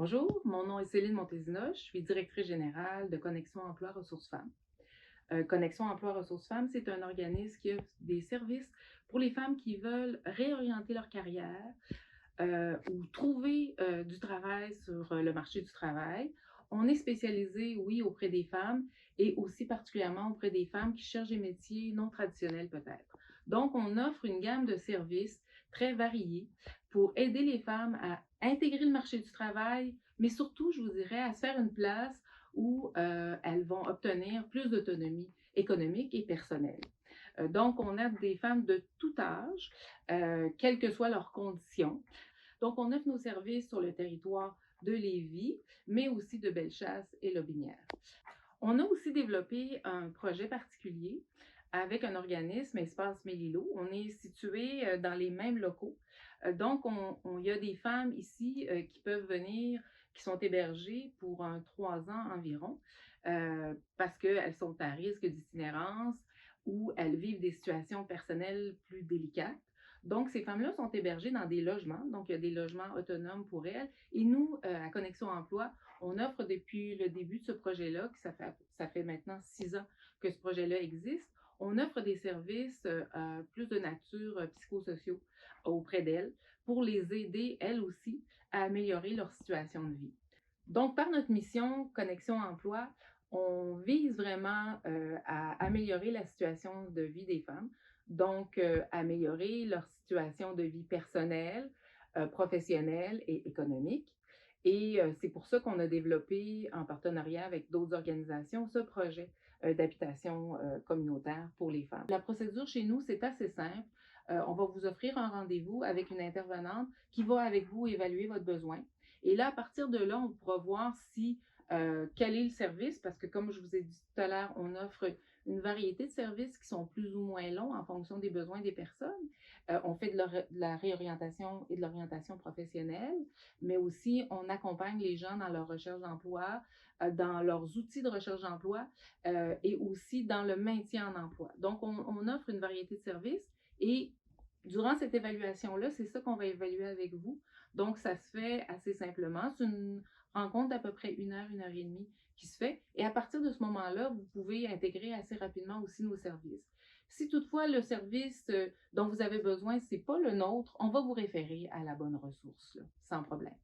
Bonjour, mon nom est Céline Montésina, je suis directrice générale de Connexion Emploi Ressources Femmes. Connexion Emploi Ressources Femmes, c'est un organisme qui offre des services pour les femmes qui veulent réorienter leur carrière ou trouver du travail sur le marché du travail. On est spécialisé, oui, auprès des femmes et aussi particulièrement auprès des femmes qui cherchent des métiers non traditionnels peut-être. Donc, on offre une gamme de services très variés pour aider les femmes à intégrer le marché du travail, mais surtout, je vous dirais, à se faire une place où elles vont obtenir plus d'autonomie économique et personnelle. Donc, on aide des femmes de tout âge, quelles que soient leurs conditions. Donc, on offre nos services sur le territoire de Lévis, mais aussi de Bellechasse et Lotbinière. On a aussi développé un projet particulier avec un organisme, Espace Mélilo. On est situé dans les mêmes locaux. Donc, il y a des femmes ici qui peuvent venir, qui sont hébergées pour 3 ans environ, parce qu'elles sont à risque d'itinérance ou elles vivent des situations personnelles plus délicates. Donc, ces femmes-là sont hébergées dans des logements. Donc, il y a des logements autonomes pour elles. Et nous, à Connexion Emploi, on offre depuis le début de ce projet-là, que ça fait maintenant 6 ans que ce projet-là existe, on offre des services plus de nature psychosociaux auprès d'elles pour les aider, elles aussi, à améliorer leur situation de vie. Donc, par notre mission Connexion Emploi, on vise vraiment à améliorer la situation de vie des femmes, donc améliorer leur situation de vie personnelle, professionnelle et économique. Et c'est pour ça qu'on a développé, en partenariat avec d'autres organisations, ce projet d'habitation communautaire pour les femmes. La procédure chez nous, c'est assez simple. On va vous offrir un rendez-vous avec une intervenante qui va avec vous évaluer votre besoin. Et là, à partir de là, on pourra voir si quel est le service, parce que comme je vous ai dit tout à l'heure, on offre une variété de services qui sont plus ou moins longs en fonction des besoins des personnes. On fait de la réorientation et de l'orientation professionnelle, mais aussi on accompagne les gens dans leur recherche d'emploi, dans leurs outils de recherche d'emploi et aussi dans le maintien en emploi. Donc, on offre une variété de services et durant cette évaluation-là, c'est ça qu'on va évaluer avec vous. Donc, ça se fait assez simplement. C'est une rencontre d'à peu près 1 heure et demie qui se fait. Et à partir de ce moment-là, vous pouvez intégrer assez rapidement aussi nos services. Si toutefois le service dont vous avez besoin, ce n'est pas le nôtre, on va vous référer à la bonne ressource, là, sans problème.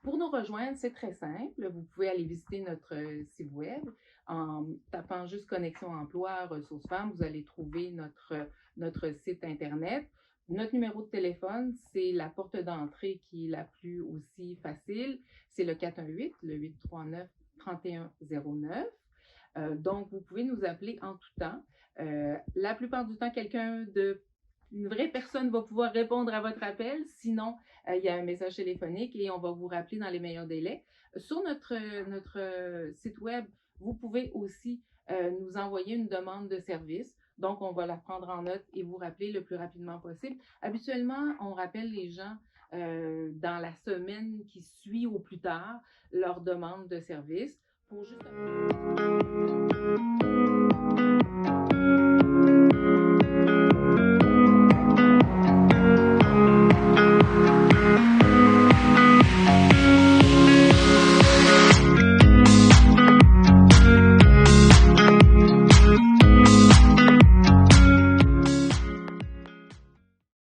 Pour nous rejoindre, c'est très simple. Vous pouvez aller visiter notre site web en tapant juste Connexion Emploi Ressources Femmes. Vous allez trouver notre site Internet. Notre numéro de téléphone, c'est la porte d'entrée qui est la plus aussi facile. C'est le 418, le 839 3109. Donc, vous pouvez nous appeler en tout temps. La plupart du temps, une vraie personne va pouvoir répondre à votre appel. Sinon, il y a un message téléphonique et on va vous rappeler dans les meilleurs délais. Sur notre site web, vous pouvez aussi nous envoyer une demande de service. Donc, on va la prendre en note et vous rappeler le plus rapidement possible. Habituellement, on rappelle les gens dans la semaine qui suit au plus tard leur demande de service pour juste...